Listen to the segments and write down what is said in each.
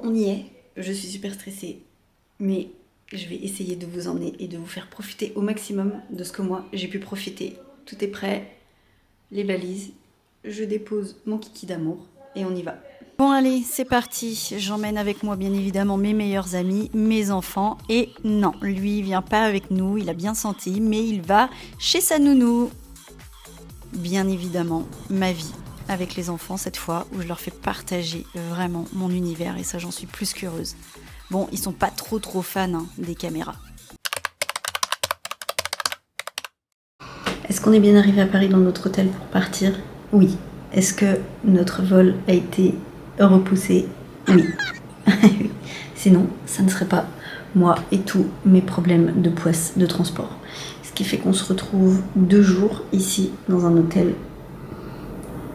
on y est. Je suis super stressée, mais je vais essayer de vous emmener et de vous faire profiter au maximum de ce que moi j'ai pu profiter. Tout est prêt, les balises, je dépose mon kiki d'amour et on y va. Bon allez, c'est parti. J'emmène avec moi bien évidemment mes meilleurs amis, mes enfants. Et non, lui il vient pas avec nous, il a bien senti, mais il va chez sa nounou. Bien évidemment, ma vie avec les enfants cette fois, où je leur fais partager vraiment mon univers et ça j'en suis plus qu'heureuse. Bon, ils sont pas trop fans des caméras. Est-ce qu'on est bien arrivé à Paris dans notre hôtel pour partir? Oui. Est-ce que notre vol a été repoussé? Oui. Sinon, ça ne serait pas moi et tous mes problèmes de poisse de transport. Ce qui fait qu'on se retrouve 2 jours ici dans un hôtel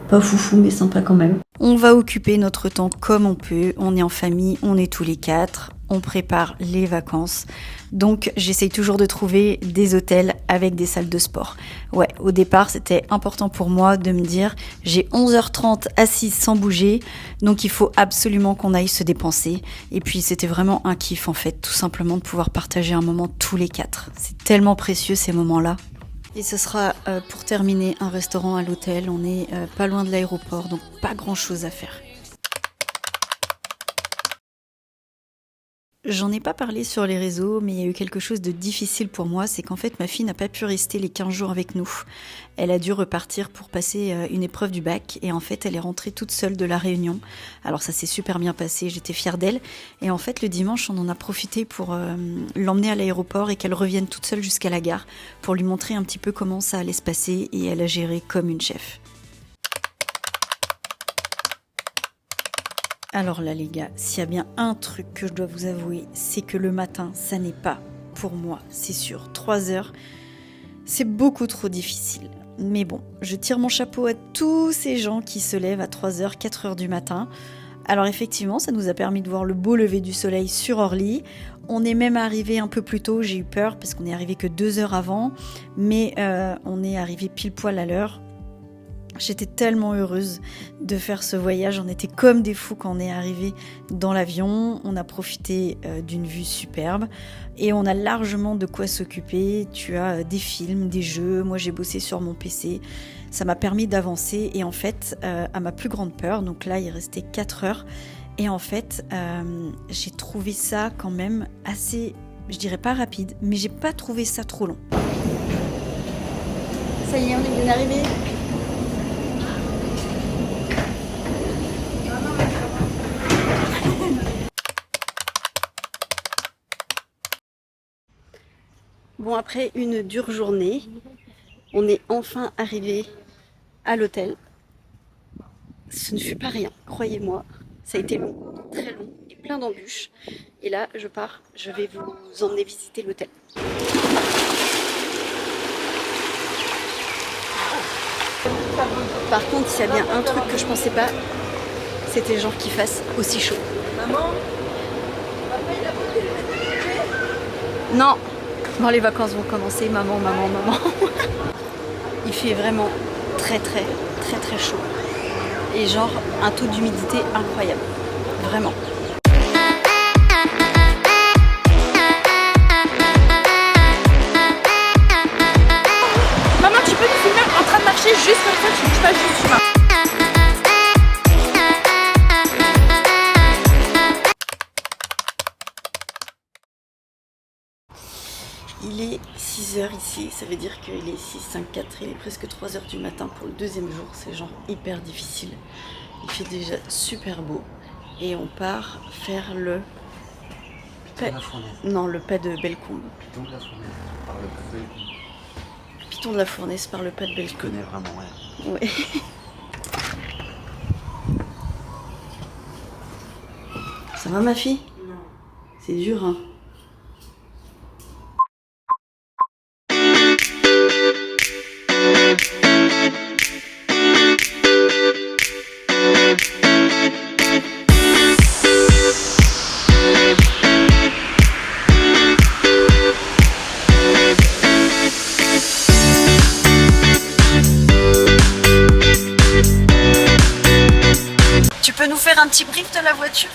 pas foufou mais sympa quand même. On va occuper notre temps comme on peut, on est en famille, on est tous les 4, on prépare les vacances. Donc j'essaye toujours de trouver des hôtels avec des salles de sport. Ouais, au départ c'était important pour moi de me dire j'ai 11h30 assise sans bouger, donc il faut absolument qu'on aille se dépenser. Et puis c'était vraiment un kiff en fait, tout simplement de pouvoir partager un moment tous les 4. C'est tellement précieux ces moments-là. Et ce sera pour terminer un restaurant à l'hôtel. On est pas loin de l'aéroport, donc pas grand chose à faire. J'en ai pas parlé sur les réseaux, mais il y a eu quelque chose de difficile pour moi, c'est qu'en fait ma fille n'a pas pu rester les 15 jours avec nous. Elle a dû repartir pour passer une épreuve du bac, et en fait elle est rentrée toute seule de la Réunion. Alors ça s'est super bien passé, j'étais fière d'elle, et en fait le dimanche on en a profité pour l'emmener à l'aéroport et qu'elle revienne toute seule jusqu'à la gare, pour lui montrer un petit peu comment ça allait se passer, et elle a géré comme une chef. Alors là les gars, s'il y a bien un truc que je dois vous avouer, c'est que le matin, ça n'est pas pour moi, c'est sûr. 3 heures, c'est beaucoup trop difficile. Mais bon, je tire mon chapeau à tous ces gens qui se lèvent à 3h, 4h du matin. Alors effectivement, ça nous a permis de voir le beau lever du soleil sur Orly. On est même arrivé un peu plus tôt, j'ai eu peur parce qu'on est arrivé que 2 heures avant. Mais on est arrivé pile poil à l'heure. J'étais tellement heureuse de faire ce voyage, on était comme des fous quand on est arrivé dans l'avion, on a profité d'une vue superbe et on a largement de quoi s'occuper. Tu as des films, des jeux, moi j'ai bossé sur mon PC, ça m'a permis d'avancer et en fait, à ma plus grande peur, donc là il restait 4 heures et en fait j'ai trouvé ça quand même assez, je dirais pas rapide, mais j'ai pas trouvé ça trop long. Ça y est, on est bien arrivé. Bon, après une dure journée, on est enfin arrivé à l'hôtel. Ce ne fut pas rien, croyez-moi. Ça a été long, très long et plein d'embûches. Et là, je pars, je vais vous emmener visiter l'hôtel. Par contre, s'il y a bien un truc que je pensais pas, c'était genre qu'il fasse aussi chaud. Maman ? Non. Bon, les vacances vont commencer, maman. Il fait vraiment très chaud. Et genre un taux d'humidité incroyable. Vraiment. Maman, tu peux nous filmer en train de marcher juste comme ça, tu bouges pas juste, tu marches. Il est 6h ici, ça veut dire qu'il est 6h54, il est presque 3h du matin pour le 2e jour, c'est genre hyper difficile. Il fait déjà super beau et on part faire le pas de Bellecombe. Piton de la Fournaise par le pas de Bellecombe. Piton de la Fournaise par le pas de Bellecombe. Je connais vraiment rien. Ouais. Ça va ma fille? Non. C'est dur hein. Tu peux nous faire un petit brief de la voiture?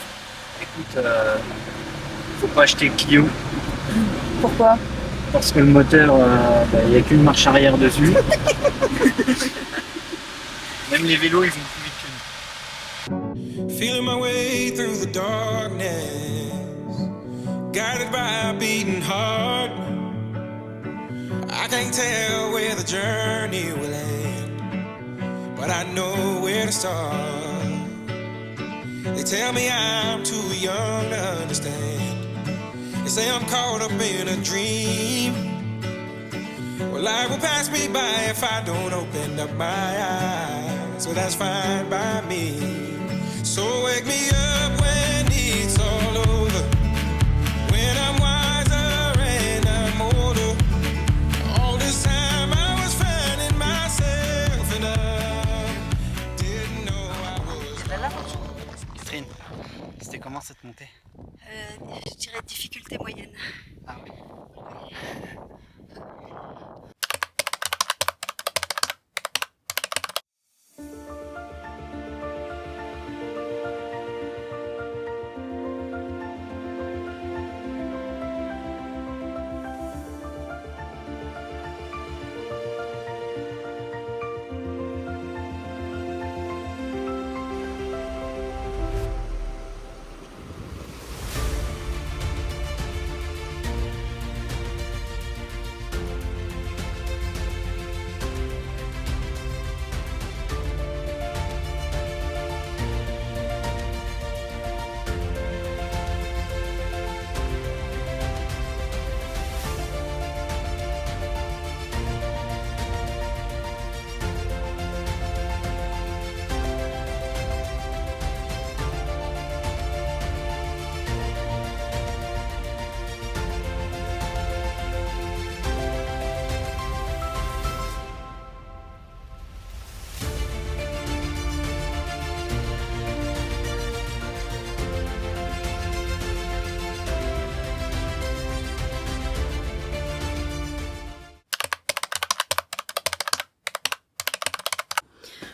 Écoute, faut pas acheter Clio. Pourquoi? Parce que le moteur, il n'y a qu'une marche arrière dessus. Même les vélos, ils vont plus vite que nous. Feeling my way through the darkness, guided by a beating heart. I can't tell where the journey will end, but I know where to start. They tell me I'm too young to understand. They say I'm caught up in a dream. Well, life will pass me by if I don't open up my eyes. So that's fine by me. So wake me up when it's all over, when I'm wiser and I'm older. All this time I was finding myself and I didn't know I was. Catherine, c'était comment cette montée? Je dirais difficulté moyenne. Ah oui.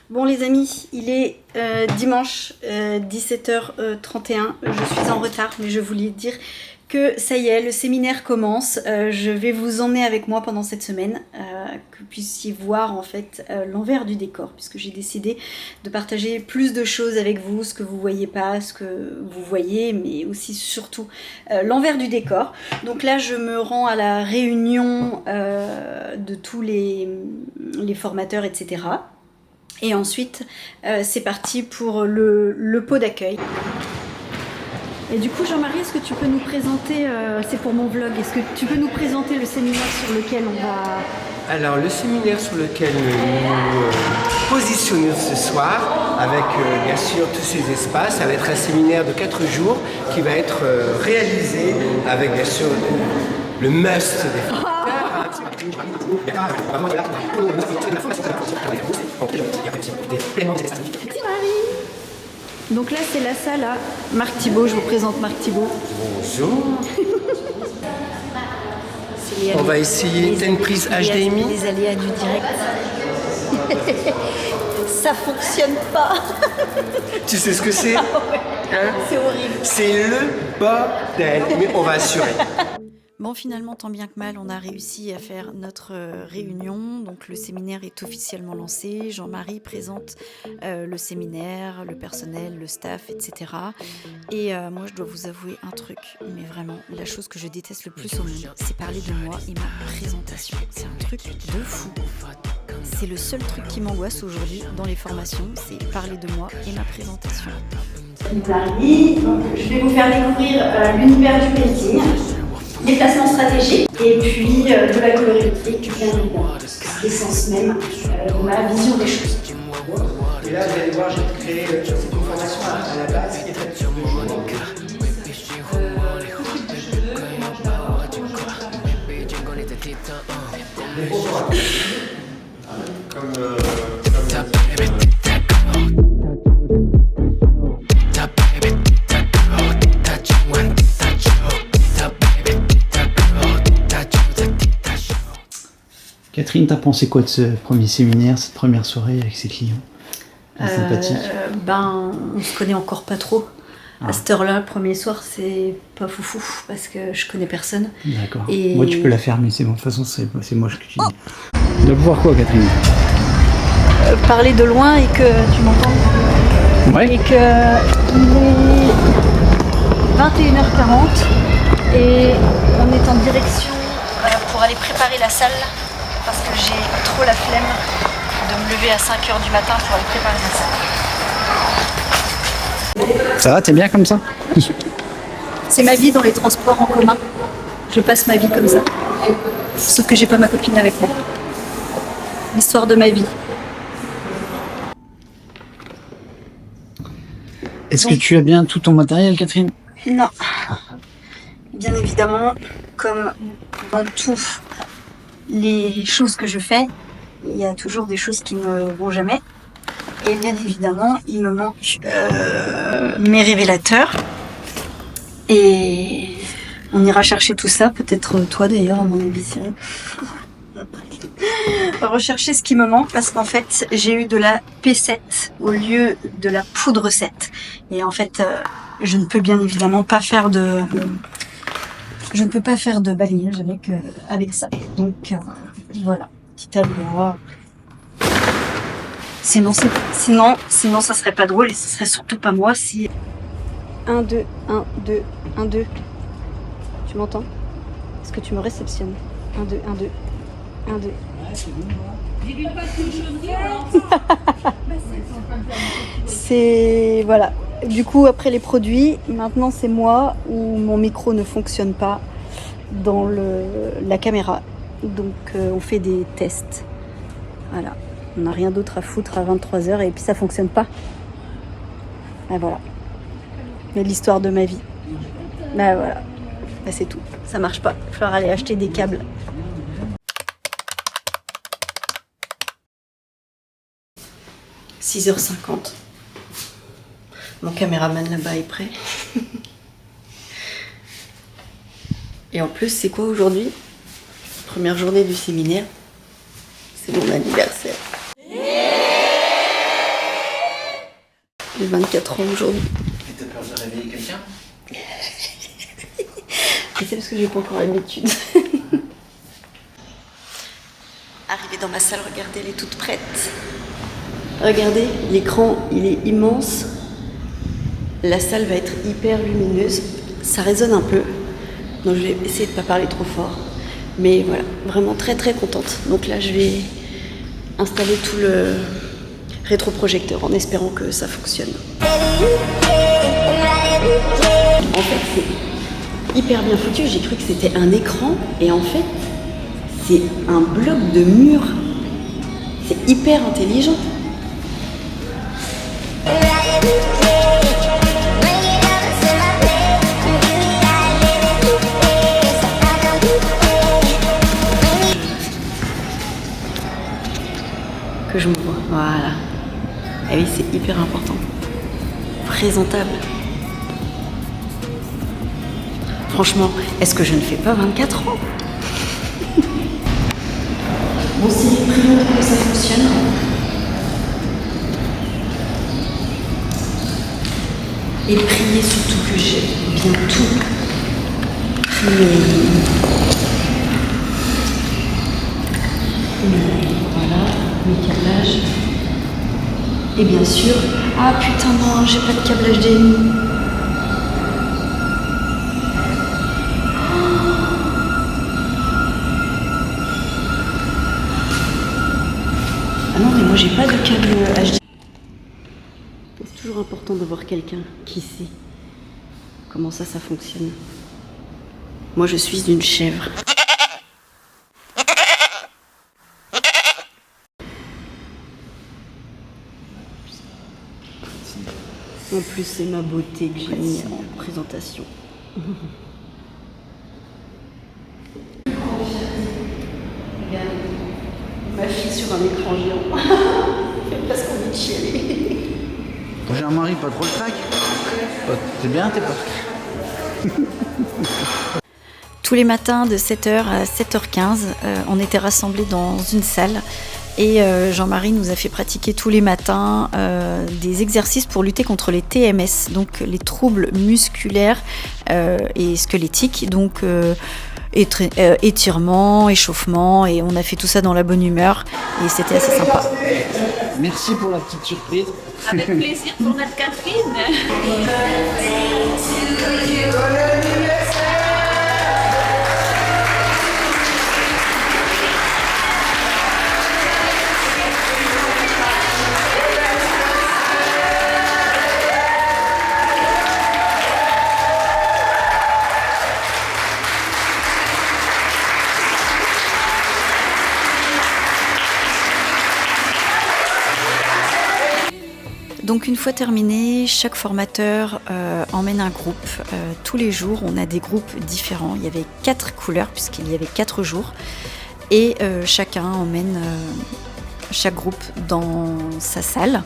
Bon les amis, il est dimanche 17h31, je suis en retard mais je voulais dire que ça y est, le séminaire commence. Je vais vous emmener avec moi pendant cette semaine, que vous puissiez voir en fait l'envers du décor, puisque j'ai décidé de partager plus de choses avec vous, ce que vous voyez pas, ce que vous voyez, mais aussi surtout l'envers du décor. Donc là je me rends à la réunion de tous les formateurs, etc. Et ensuite c'est parti pour le pot d'accueil. Et du coup, Jean-Marie, est-ce que tu peux nous présenter, c'est pour mon vlog, est-ce que tu peux nous présenter le séminaire sur lequel on va... Alors, le séminaire sur lequel nous positionnons ce soir, avec bien sûr tous ces espaces, ça va être un séminaire de 4 jours qui va être réalisé avec bien sûr le must des formateurs. Merci Marie. Donc là c'est la salle à Marc Thibault, je vous présente Marc Thibault. Bonjour. On va essayer une prise HDMI. Les aléas du direct. Ça fonctionne pas. Tu sais ce que c'est? Ah ouais. Hein? C'est horrible. C'est le bordel, mais on va assurer. Bon, finalement, tant bien que mal, on a réussi à faire notre réunion. Donc, le séminaire est officiellement lancé. Jean-Marie présente le séminaire, le personnel, le staff, etc. Et moi, je dois vous avouer un truc, mais vraiment, la chose que je déteste le plus au monde, c'est parler de moi et ma présentation. C'est un truc de fou. C'est le seul truc qui m'angoisse aujourd'hui dans les formations, c'est parler de moi et ma présentation. Je vais vous faire découvrir l'univers du painting. Les placements stratégiques et puis de la colorimétrie, bien évidemment, l'essence même de ma vision des choses. Et là, vous allez voir, j'ai créé cette formation à la base qui est faite sur le jour. Catherine, t'as pensé quoi de ce premier séminaire, cette première soirée avec ses clients? Sympathique. On se connaît encore pas trop. À cette heure-là, le premier soir, c'est pas foufou parce que je connais personne. D'accord. Et- Moi, tu peux la fermer, c'est bon. De toute façon, c'est moche que tu dis. Tu dois pouvoir quoi, Catherine? Parler de loin et que tu m'entends. Ouais. Et que il est 21h40 et on est en direction pour aller préparer la salle parce que j'ai trop la flemme de me lever à 5h du matin pour aller préparer la salle. Ça va, t'es bien comme ça? C'est ma vie dans les transports en commun. Je passe ma vie comme ça. Sauf que j'ai pas ma copine avec moi. L'histoire de ma vie. Est-ce que tu as bien tout ton matériel, Catherine? Non. Bien évidemment, comme dans toutes les choses que je fais, il y a toujours des choses qui ne vont jamais. Et bien évidemment, il me manque mes révélateurs. Et on ira chercher tout ça, peut-être toi d'ailleurs, à mon avis, Cyril. Rechercher ce qui me manque parce qu'en fait, j'ai eu de la P7 au lieu de la poudre 7. Et en fait, je ne peux bien évidemment pas faire de... Je ne peux pas faire de balayage avec ça. Donc, voilà. Petit abord. Sinon, ça serait pas drôle et ce serait surtout pas moi si... 1, 2, 1, 2, 1, 2. Tu m'entends? Est-ce que tu me réceptionnes? 1, 2, 1, 2, 1, 2. C'est... Voilà. Du coup, après les produits, maintenant c'est moi où mon micro ne fonctionne pas dans la caméra. Donc, on fait des tests. Voilà. On n'a rien d'autre à foutre à 23h et puis ça fonctionne pas. Et voilà. Mais l'histoire de ma vie. Ben voilà. Ben c'est tout. Ça marche pas. Il va falloir aller acheter des câbles. « 6h50. Mon caméraman là-bas est prêt. Et en plus, c'est quoi aujourd'hui? Première journée du séminaire. C'est mon anniversaire. J'ai 24 ans aujourd'hui. Et t'as peur de réveiller quelqu'un? Et c'est parce que j'ai pas encore l'habitude. Arrivée dans ma salle, regardez, elle est toute prête. Regardez, l'écran, il est immense. La salle va être hyper lumineuse. Ça résonne un peu. Donc je vais essayer de pas parler trop fort. Mais voilà, vraiment très très contente. Donc là, je vais installer tout le rétroprojecteur en espérant que ça fonctionne. En fait, c'est hyper bien foutu. J'ai cru que c'était un écran et en fait, c'est un bloc de mur. C'est hyper intelligent. Que je me vois. Voilà. Et oui, c'est hyper important. Présentable. Franchement, est-ce que je ne fais pas 24 ans? Bon, si, prions que ça fonctionne. Et priez surtout que j'ai bien tout. Voilà, mes câblages. Et bien sûr... Ah putain non, j'ai pas de câblage HDMI. Ah non, mais moi j'ai pas de câble HDMI. C'est toujours important d'avoir quelqu'un qui sait comment ça fonctionne. Moi je suis une chèvre. En plus, c'est ma beauté que j'ai mis en présentation. Regarde, ma fille sur un écran géant. Fait presque envie de chialer. J'ai un mari, pas trop le trac. C'est bien, t'es pas. Tous les matins de 7h à 7h15, on était rassemblés dans une salle et Jean-Marie nous a fait pratiquer tous les matins des exercices pour lutter contre les TMS, donc les troubles musculaires et squelettiques, donc étirement, échauffement, et on a fait tout ça dans la bonne humeur et c'était assez sympa. Merci pour la petite surprise. Avec plaisir pour notre Catherine. Donc une fois terminé, chaque formateur emmène un groupe. Tous les jours, on a des groupes différents. Il y avait 4 couleurs puisqu'il y avait 4 jours. Et chacun emmène chaque groupe dans sa salle.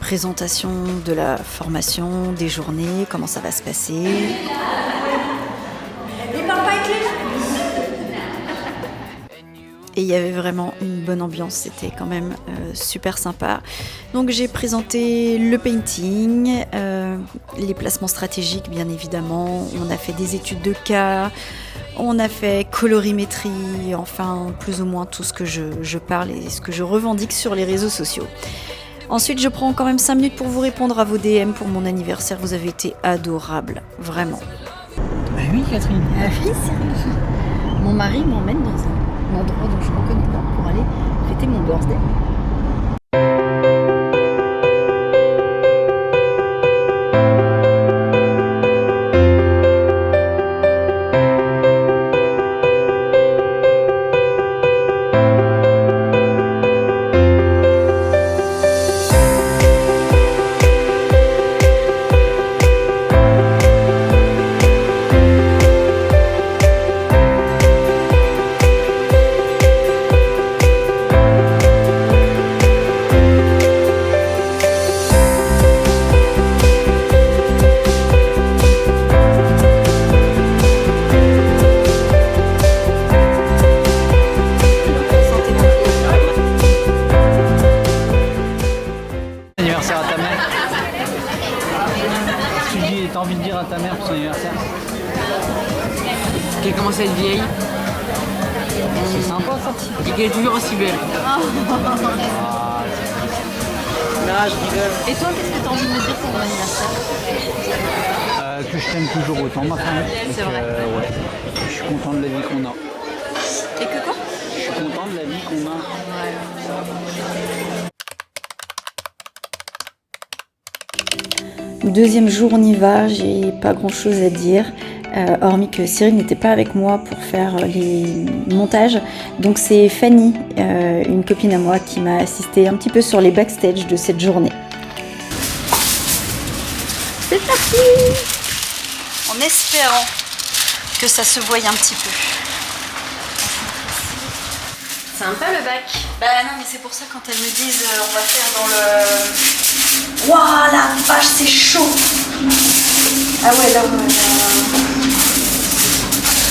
Présentation de la formation, des journées, comment ça va se passer. Et il y avait vraiment une bonne ambiance, c'était quand même super sympa. Donc j'ai présenté le painting, les placements stratégiques bien évidemment, on a fait des études de cas, on a fait colorimétrie, enfin plus ou moins tout ce que je parle et ce que je revendique sur les réseaux sociaux. Ensuite je prends quand même 5 minutes pour vous répondre à vos DM pour mon anniversaire, vous avez été adorables, vraiment. Bah oui, Catherine. Ah oui, sérieux. Mon mari m'emmène dans un endroit dont je ne reconnais pas pour aller fêter mon birthday. T'as envie de dire à ta mère pour son anniversaire? Qu'elle commence à être vieille C'est sympa ça. et qu'elle est toujours aussi belle. Là, je rigole. Et toi, qu'est-ce que tu as envie de me dire pour mon anniversaire? Que je t'aime toujours autant, ma femme. C'est vrai. Ouais. Je suis content de la vie qu'on a. Et que quoi? Je suis content de la vie qu'on a. Deuxième jour, on y va, j'ai pas grand chose à dire, hormis que Cyril n'était pas avec moi pour faire les montages. Donc c'est Fanny, une copine à moi, qui m'a assisté un petit peu sur les backstage de cette journée. C'est parti! En espérant que ça se voie un petit peu. Sympa le bac. Bah non, mais c'est pour ça quand elles me disent on va faire dans le... Waouh, la vache, c'est chaud! Ah ouais, là,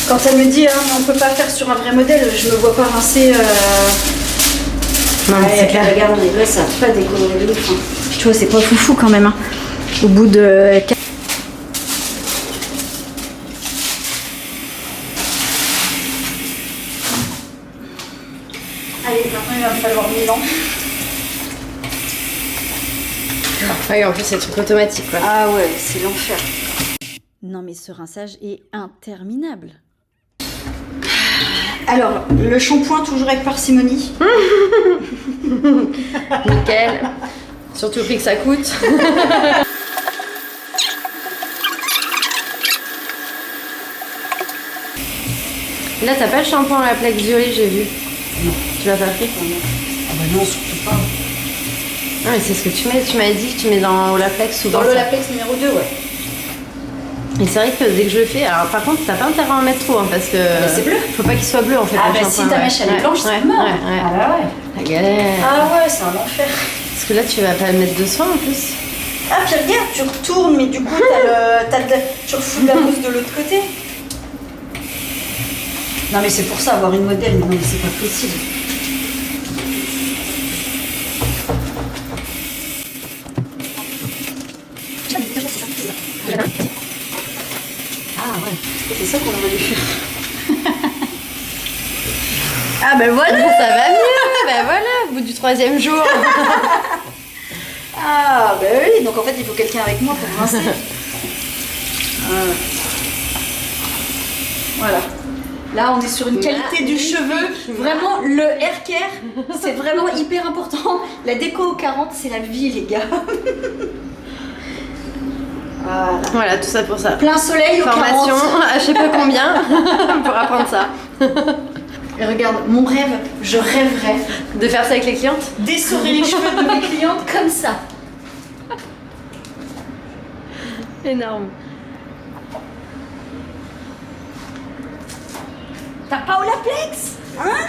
quand elle me dit mais on peut pas faire sur un vrai modèle, je me vois pas rincer. Non, mais c'est clair. Regarde, là, ça a pas décoloré de ouf. Hein. Tu vois, c'est pas foufou quand même. Hein. Au bout de... Allez, maintenant il va me falloir 1000 ans. Oui, en plus, c'est le truc automatique, quoi. Ah ouais, c'est l'enfer. Non mais ce rinçage est interminable. Alors, le shampoing toujours avec parcimonie. Nickel. Surtout le prix que ça coûte. Là, t'as pas le shampoing à la plaque violet, j'ai vu. Non. Tu l'as pas pris? Ah bah non, surtout pas. Ah, mais c'est ce que tu mets. Tu m'as dit que tu mets dans l'Olaplex souvent. Dans l'Olaplex numéro 2, ouais. Et c'est vrai que dès que je le fais, alors par contre, t'as pas intérêt à en mettre trop, hein, parce que. Mais c'est bleu. Faut pas qu'il soit bleu en fait. Ah le bah shampoing, si ta ouais. mèche elle est blanche, ouais, c'est mort. ouais. Ah bah ouais. La galère. Ah ouais, c'est un enfer. Parce que là, tu vas pas le mettre de soin en plus. Ah puis regarde, tu retournes, mais du coup tu refous de la mousse de l'autre côté. Non mais c'est pour ça, avoir une modèle, non mais c'est pas possible. Ah ouais, c'est ça qu'on aurait dû faire. Ah ben voilà. Ça va mieux, ben voilà, au bout du 3e jour. Ah ben oui, donc en fait il faut quelqu'un avec moi pour rincer. Voilà. Là on est sur une qualité du cheveu, vraiment le hair care, c'est vraiment hyper important. La déco aux 40 c'est la vie les gars. Voilà. Voilà, tout ça pour ça. Plein soleil aux 40. Formation à je sais pas combien pour apprendre ça. Et regarde, mon rêve, je rêverais De faire ça avec les clientes. d'essorer les cheveux de mes clientes comme ça. Énorme. T'as pas Olaplex, hein?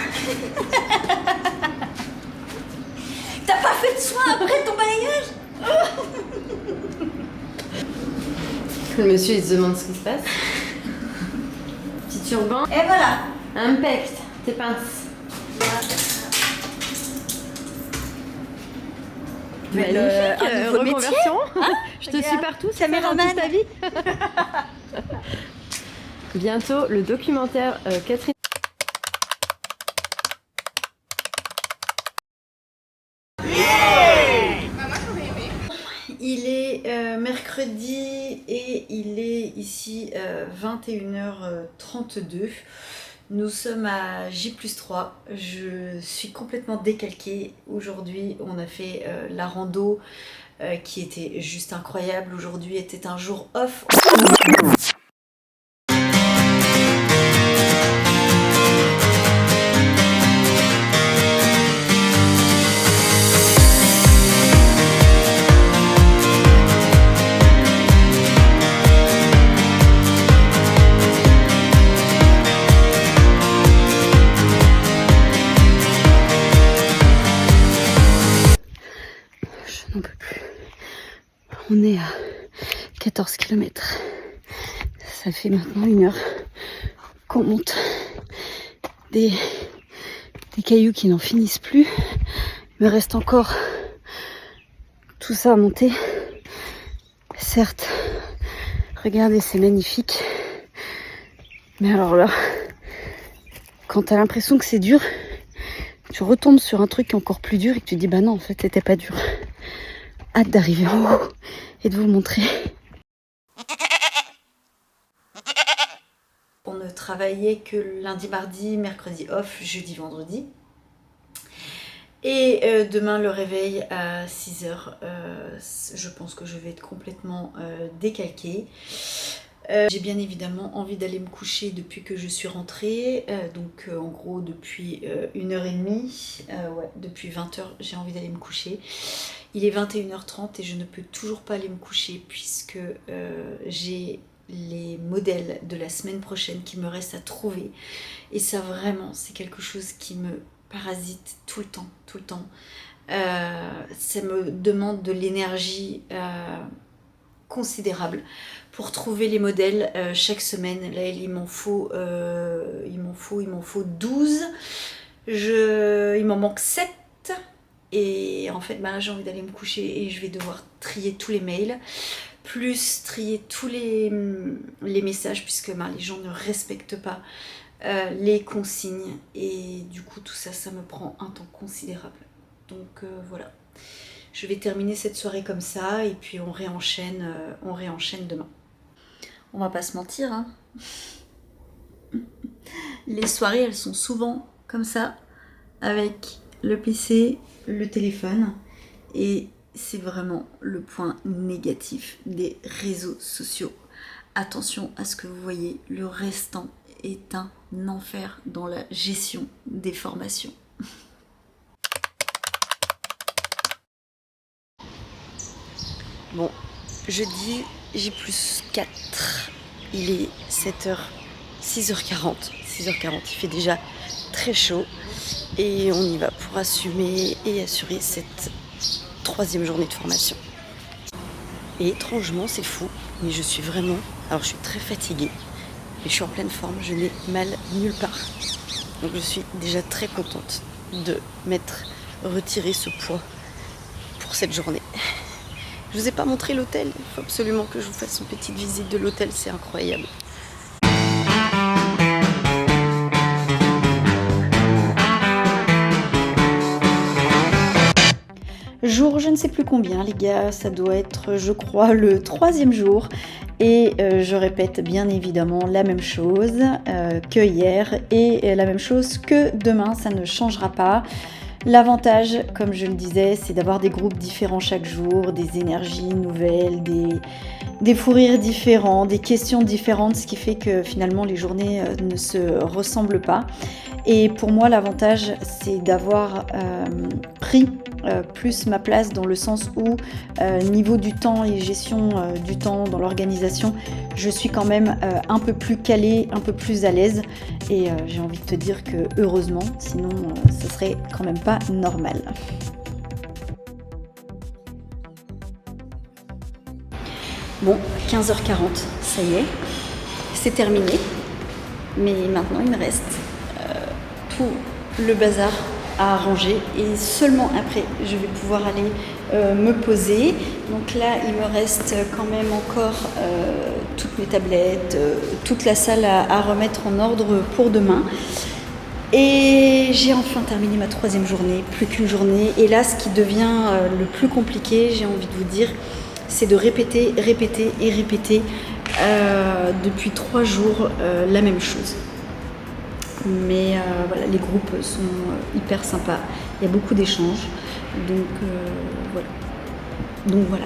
T'as pas fait de soin après ton balayage? Le monsieur il se demande ce qui se passe. Petit turban. Et voilà. Impect, tes pinces. Magnifique, Magnifique, nouveau reconversion. Hein? Je te suis partout, c'est ça dans Caméraman. toute ta vie. Bientôt le documentaire Catherine. Il est mercredi et il est ici 21h32. Nous sommes à J+3. Je suis complètement décalquée. Aujourd'hui, on a fait la rando qui était juste incroyable. Aujourd'hui était un jour off. Je n'en peux plus. On est à 14 km. Ça fait maintenant 1 heure qu'on monte des cailloux qui n'en finissent plus. Il me reste encore tout ça à monter. Certes, regardez, c'est magnifique. Mais alors là, quand t'as l'impression que c'est dur, tu retombes sur un truc encore plus dur et que tu te dis bah non, en fait c'était pas dur. Hâte d'arriver en haut et de vous montrer. On ne travaillait que lundi, mardi, mercredi off, jeudi, vendredi. Et demain le réveil à 6h. Je pense que je vais être complètement décalquée. J'ai bien évidemment envie d'aller me coucher depuis que je suis rentrée, donc en gros depuis 1h30, ouais, depuis 20h j'ai envie d'aller me coucher. Il est 21h30 et je ne peux toujours pas aller me coucher puisque j'ai les modèles de la semaine prochaine qui me restent à trouver. Et ça vraiment c'est quelque chose qui me parasite tout le temps, tout le temps. Ça me demande de l'énergie considérable pour trouver les modèles chaque semaine. Là il m'en faut 12, il m'en manque 7 et en fait bah, j'ai envie d'aller me coucher et je vais devoir trier tous les mails plus trier tous les messages puisque bah, les gens ne respectent pas les consignes et du coup tout ça, ça me prend un temps considérable. Donc voilà. Je vais terminer cette soirée comme ça et puis on réenchaîne demain. On va pas se mentir, hein. Les soirées, elles sont souvent comme ça, avec le PC, le téléphone. Et c'est vraiment le point négatif des réseaux sociaux. Attention à ce que vous voyez, le restant est un enfer dans la gestion des formations. Bon, jeudi, J+4, il est 7h, 6h40, il fait déjà très chaud et on y va pour assumer et assurer cette 3e journée de formation. Et étrangement, c'est fou, mais je suis vraiment, alors je suis très fatiguée, je suis en pleine forme, je n'ai mal nulle part. Donc je suis déjà très contente de m'être retiré ce poids pour cette journée. Je vous ai pas montré l'hôtel, il faut absolument que je vous fasse une petite visite de l'hôtel, c'est incroyable. Jour je ne sais plus combien les gars, ça doit être je crois le 3e jour et je répète bien évidemment la même chose que hier et la même chose que demain, ça ne changera pas. L'avantage, comme je le disais, c'est d'avoir des groupes différents chaque jour, des énergies nouvelles, des fous rires différents, des questions différentes, ce qui fait que finalement les journées ne se ressemblent pas. Et pour moi, l'avantage, c'est d'avoir pris plus ma place dans le sens où, niveau du temps et gestion du temps dans l'organisation, je suis quand même un peu plus calée, un peu plus à l'aise. Et j'ai envie de te dire que heureusement, sinon ce serait quand même pas normal. Bon, 15h40, ça y est, c'est terminé. Mais maintenant, il me reste tout le bazar à ranger et seulement après je vais pouvoir aller me poser. Donc là il me reste quand même encore toutes mes tablettes, toute la salle à remettre en ordre pour demain. Et j'ai enfin terminé ma 3e journée, plus qu'une journée. Et là ce qui devient le plus compliqué, j'ai envie de vous dire, c'est de répéter depuis 3 jours la même chose. Mais voilà, les groupes sont hyper sympas, il y a beaucoup d'échanges, donc voilà.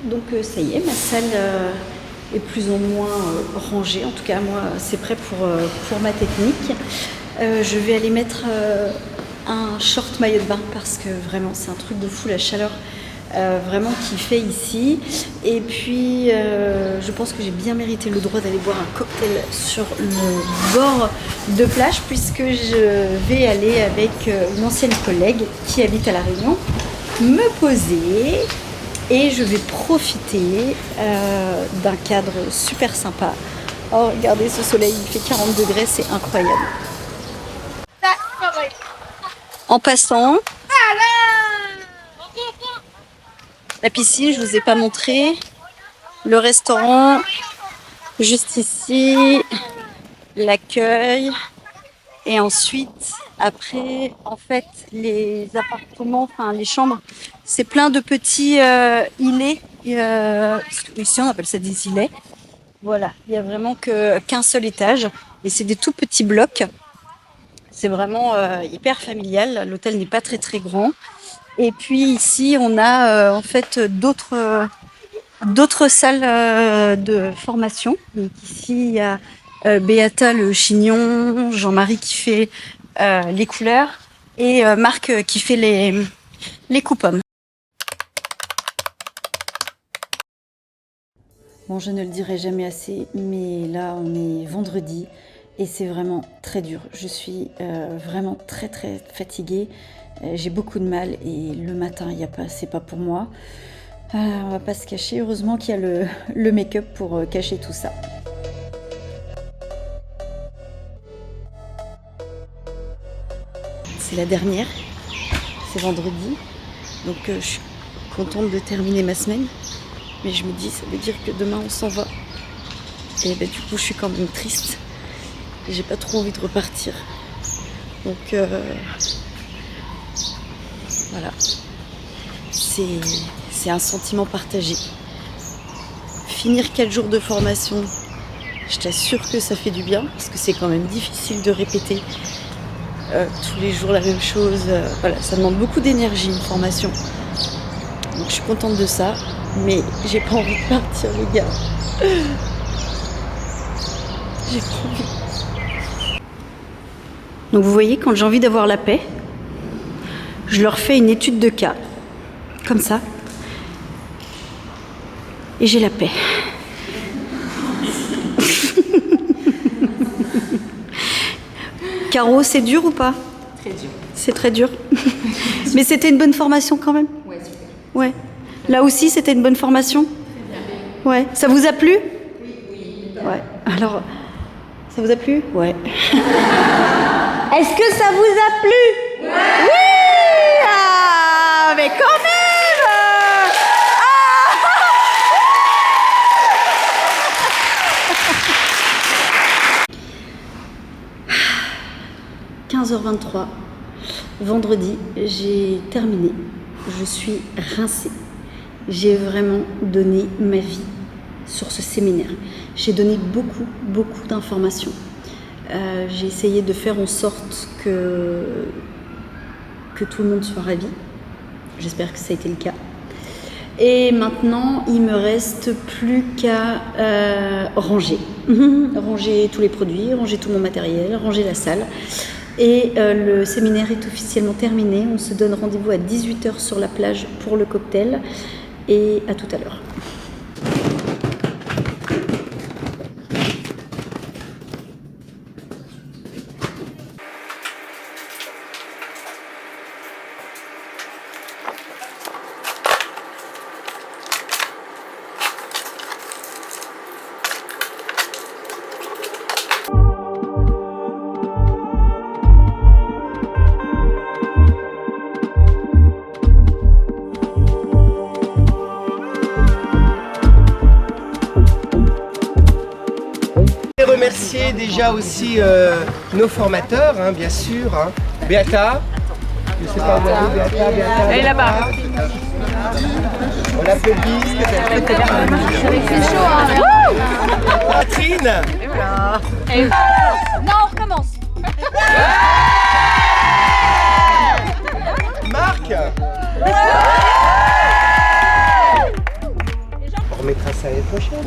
Donc ça y est, ma salle est plus ou moins rangée. En tout cas, moi, c'est prêt pour ma technique. Je vais aller mettre un short maillot de bain parce que vraiment, c'est un truc de fou, la chaleur vraiment qu'il fait ici. Et puis, je pense que j'ai bien mérité le droit d'aller boire un cocktail sur le bord de plage puisque je vais aller avec une ancienne collègue qui habite à La Réunion me poser. Et je vais profiter d'un cadre super sympa. Oh, regardez ce soleil, il fait 40 degrés, c'est incroyable. En passant, la piscine, je ne vous ai pas montré. Le restaurant, juste ici, l'accueil. Et ensuite, après, en fait, les appartements, enfin les chambres, c'est plein de petits îlets. Ici, on appelle ça des îlets. Voilà, il n'y a vraiment qu'un seul étage. Et c'est des tout petits blocs. C'est vraiment hyper familial. L'hôtel n'est pas très très grand. Et puis ici, on a en fait d'autres salles de formation. Donc ici, il y a Béata le chignon, Jean-Marie qui fait les couleurs et Marc qui fait les coupes-hommes. Bon, je ne le dirai jamais assez, mais là on est vendredi et c'est vraiment très dur. Je suis vraiment très très fatiguée, j'ai beaucoup de mal et le matin c'est pas pour moi. On va pas se cacher, heureusement qu'il y a le make-up pour cacher tout ça. C'est la dernière, c'est vendredi, donc je suis contente de terminer ma semaine, mais je me dis ça veut dire que demain on s'en va, et du coup je suis quand même triste, et j'ai pas trop envie de repartir, donc voilà, c'est un sentiment partagé. Finir 4 jours de formation, je t'assure que ça fait du bien, parce que c'est quand même difficile de répéter tous les jours la même chose, voilà, ça demande beaucoup d'énergie une formation. Donc je suis contente de ça, mais j'ai pas envie de partir les gars. J'ai pas envie. Donc vous voyez, quand j'ai envie d'avoir la paix, je leur fais une étude de cas, comme ça, et j'ai la paix. Caro, c'est dur ou pas? Très dur. C'est très dur. Mais c'était une bonne formation quand même? Ouais, super. Ouais. Là aussi, c'était une bonne formation? Ouais. Ça vous a plu? Oui. Ouais. Alors, ça vous a plu? Ouais. Est-ce que ça vous a plu? Ouais. Oui! Ah, mais quand même! Ah 15h23, vendredi, j'ai terminé. Je suis rincée. J'ai vraiment donné ma vie sur ce séminaire. J'ai donné beaucoup d'informations. J'ai essayé de faire en sorte que tout le monde soit ravi. J'espère que ça a été le cas. Et maintenant, il me reste plus qu'à ranger. Ranger tous les produits, ranger tout mon matériel, ranger la salle. Et le séminaire est officiellement terminé. On se donne rendez-vous à 18h sur la plage pour le cocktail. Et à tout à l'heure. Remercier déjà aussi nos formateurs, hein, bien sûr. Hein. Béata, je ne sais pas où elle est, Béata. Elle est là-bas. On l'applaudit. C'est chaud, hein. Catherine. Et voilà. Non, on recommence. Marc. On remettra ça l'année prochaine.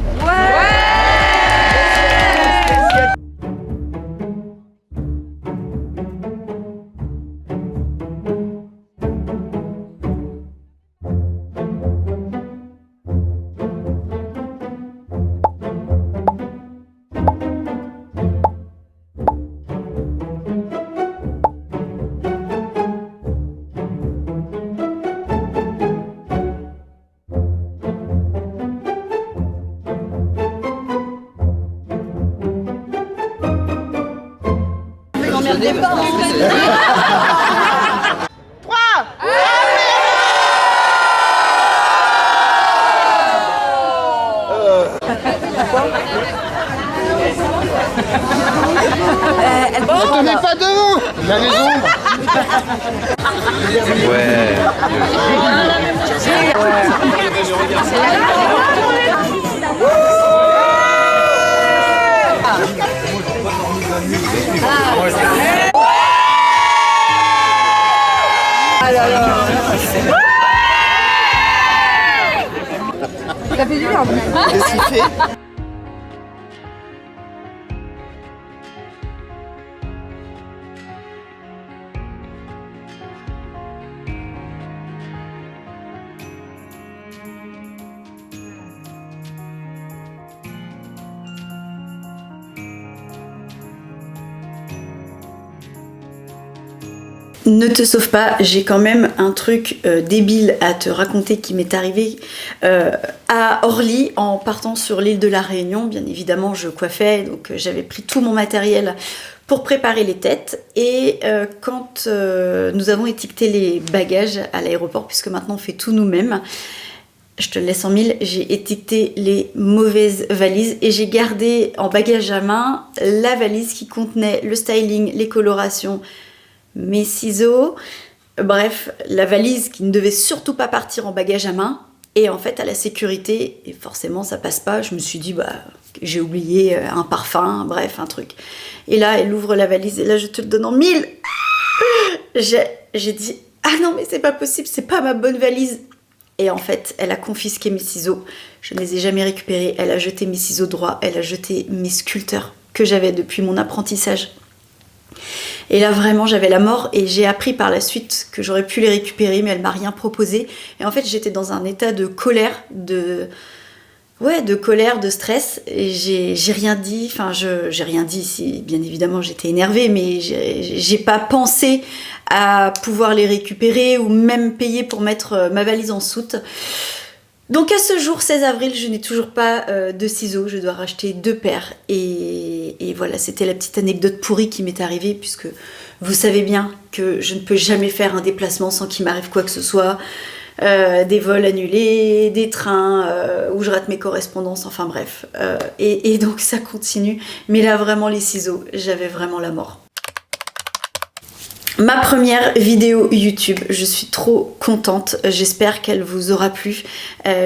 Ne tenez pas debout. Il y a les ombres. Ouais. Ça fait du bien. Qu'est-ce qu'il fait ? Ne te sauve pas, j'ai quand même un truc débile à te raconter qui m'est arrivé à Orly en partant sur l'île de la Réunion. Bien évidemment, je coiffais, donc j'avais pris tout mon matériel pour préparer les têtes. Et quand nous avons étiqueté les bagages à l'aéroport, puisque maintenant on fait tout nous-mêmes, je te le laisse en mille, j'ai étiqueté les mauvaises valises et j'ai gardé en bagage à main la valise qui contenait le styling, les colorations, mes ciseaux, bref, la valise qui ne devait surtout pas partir en bagage à main. Et en fait, à la sécurité, et forcément ça passe pas, je me suis dit, bah, j'ai oublié un parfum, bref, un truc. Et là, elle ouvre la valise, et là, je te le donne en mille. J'ai dit, ah non, mais c'est pas possible, c'est pas ma bonne valise. Et en fait, elle a confisqué mes ciseaux. Je ne les ai jamais récupérés. Elle a jeté mes ciseaux droits, elle a jeté mes sculpteurs que j'avais depuis mon apprentissage. Et là vraiment j'avais la mort et j'ai appris par la suite que j'aurais pu les récupérer, mais elle m'a rien proposé. Et en fait j'étais dans un état de colère, de colère, de stress, et j'ai rien dit, enfin j'ai rien dit, si bien évidemment j'étais énervée, mais j'ai pas pensé à pouvoir les récupérer ou même payer pour mettre ma valise en soute. Donc à ce jour, 16 avril, je n'ai toujours pas de ciseaux, je dois racheter 2 paires, et voilà, c'était la petite anecdote pourrie qui m'est arrivée, puisque vous savez bien que je ne peux jamais faire un déplacement sans qu'il m'arrive quoi que ce soit. Des vols annulés, des trains où je rate mes correspondances, enfin bref. Et donc ça continue. Mais là vraiment les ciseaux, j'avais vraiment la mort. Ma première vidéo YouTube, je suis trop contente, j'espère qu'elle vous aura plu.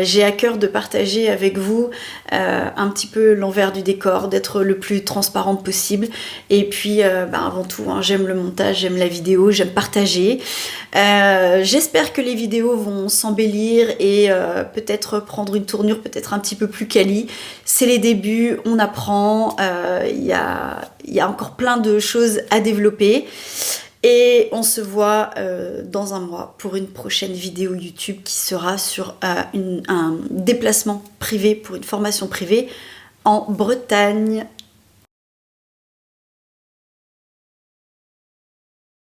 J'ai à cœur de partager avec vous un petit peu l'envers du décor, d'être le plus transparente possible. Et puis avant tout, hein, j'aime le montage, j'aime la vidéo, j'aime partager. J'espère que les vidéos vont s'embellir et peut-être prendre une tournure peut-être un petit peu plus quali. C'est les débuts, on apprend, y a encore plein de choses à développer. Et on se voit dans un mois pour une prochaine vidéo YouTube qui sera sur un déplacement privé pour une formation privée en Bretagne.